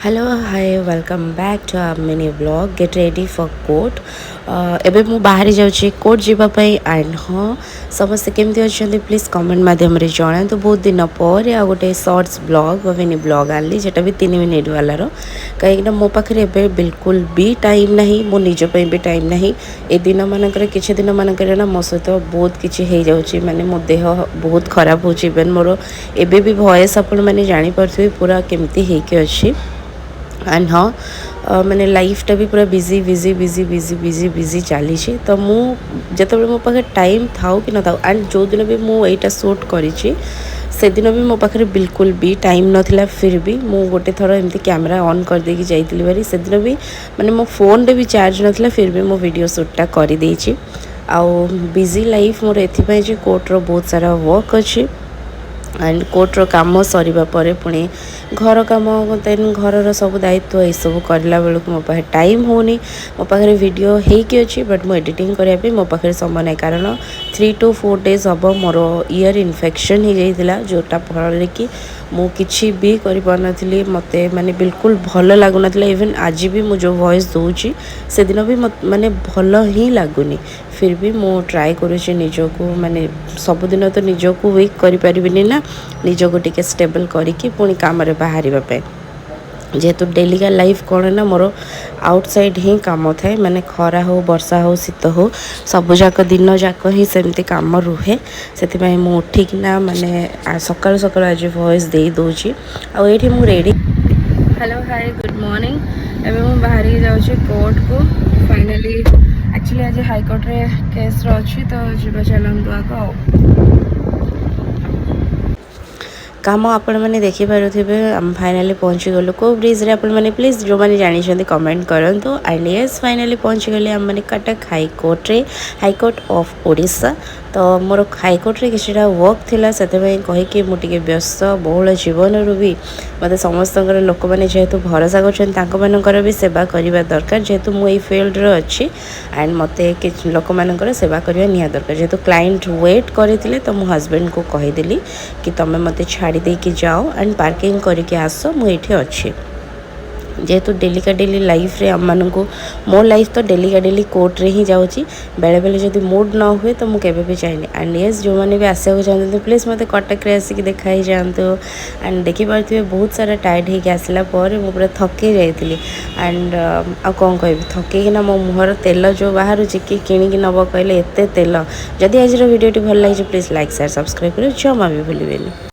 Hello hi welcome back to our mini blog get ready for court एबे मु बाहर जाऊँगी कोर्ट जीवाई एंड हाँ समस्ते केमती अच्छा प्लीज कमेंट मध्यम जना तो बहुत दिन पर आ गोटे शॉर्ट्स ब्लॉग मिनी ब्लॉग आनी जेटा भी 3 मिनिट वालार कहीं मो पाखे एबे बिल्कुल भी टाइम ना मो निजपाई भी टाइम ना ए दिन मानक किसी दिन मानक ना मो सहित बहुत किसी हो जाऊँगी माने मो देह बहुत खराब हो इवेन मोर एबे भी वॉइस आपण मैंने जानीपे पूरा केमती होके अच्छी एंड हाँ मैंने लाइफटा भी पूरा busy busy busy busy busy busy चली तो मुझे मो पाखे टाइम थाउ कि न था एंड जो दिन भी मुझे शूट करी से दिन भी मो पाखे बिल्कुल भी टाइम नाला फिर भी मु गोटे थर एमती कैमरा ऑन कर देकी जाइली बारी से दिन भी माने मो फोन रे भी चार्ज नाला फिर भी मो वीडियो शूटा कर देछि आउ बिजी लाइफ मोर एथिपाई जे कोर्टर बहुत सारा वर्क अच्छी एंड कोर्टर काम सरिबा परे पुणी घर काम देन घर सब दायित्व ये सब करला बेलू मो पाखे टाइम होनी मो पाखे वीडियो होगी अच्छी बट मो एडिटिंग करने मो पाखे समय ना कारण 3 to 4 days हम मोर ईयर इन्फेक्शन हो जाता जोटा फल कि मु किछि भी करि पारनथली मते माने बिल्कुल भल लागुनथला इवन आज भी मु जो वॉइस दूची से दिन भी माने भल ही लागुनी फिर भी मु ट्राई करूची निजको माने सब दिन तो निजको वीक करि परिबिनी ना निजको टिके स्टेबल करिकि पुणी काम रे बाहरिबा पे जेहेतु डेली का लाइफ कौन ना मोर आउटसाइड ही काम थाए माने खरा हो वर्षा हो शीत हो सब जाक दिन जाक ही सेमती काम रुहे से मु उठिकना माने सकाल सकाल आज वॉइस दे दूची आ ये मु ready. Hello hi good morning एवं मु बाहर जाऊँ कोर्ट को फाइनली एक्चुअली आज हाईकोर्ट रे केस अच्छी तो जीवा चलतु आग काम आपण मैंने देखिपे आम फाइनाली पहुँची गलु को ब्रिज रे आपण मैंने प्लीज जो मैंने जानी कमेंट करूँ एंड यस फाइनाली पहुँची गली आम मैंने कटक हाईकोर्ट रे हाईकोर्ट ऑफ ओडिशा तो मोर हाईकोर्ट रे किछिटा वर्क थिला सेते कहीकि मुझे व्यस्त बहुल जीवन भी मत समस्त लोक मैंने जेहेतु भरोसा कर भी सेवा करने दरकार जेहेतु मुझे फिल्ड रे अच्छी एंड मत लोक मान सेवा करने निहा दरकार जेहेतु क्लाइंट वेट करते तो मो हस्बैंड को कहीदेली कि तुम मत छाड़ी देकी जाओ एंड पार्किंग करके आस मुझे अच्छी जेहेतु डेली का डेली लाइफ रे आम मानू मो लाइफ तो डेली का डेली कोर्ट रे ही जाऊँगी बेले बेले जब मूड न हुए तो मुझे भी चाहिए एंड येस जो मैंने भी आसा चाहते प्लीज मत कटक रे आसिक देखा ही जातु एंड देखिपे बहुत सारा टायर्ड होके आसला मुझे पूरा थकी जाइली एंड आ कौन कह थकिना मो मुहर तेल जो बाहर कि किणिकी नब कहले एत तेल जदि आज वीडियो भल लगी प्लीज लाइक शेयर सब्सक्राइब कर जमा भी भूलें।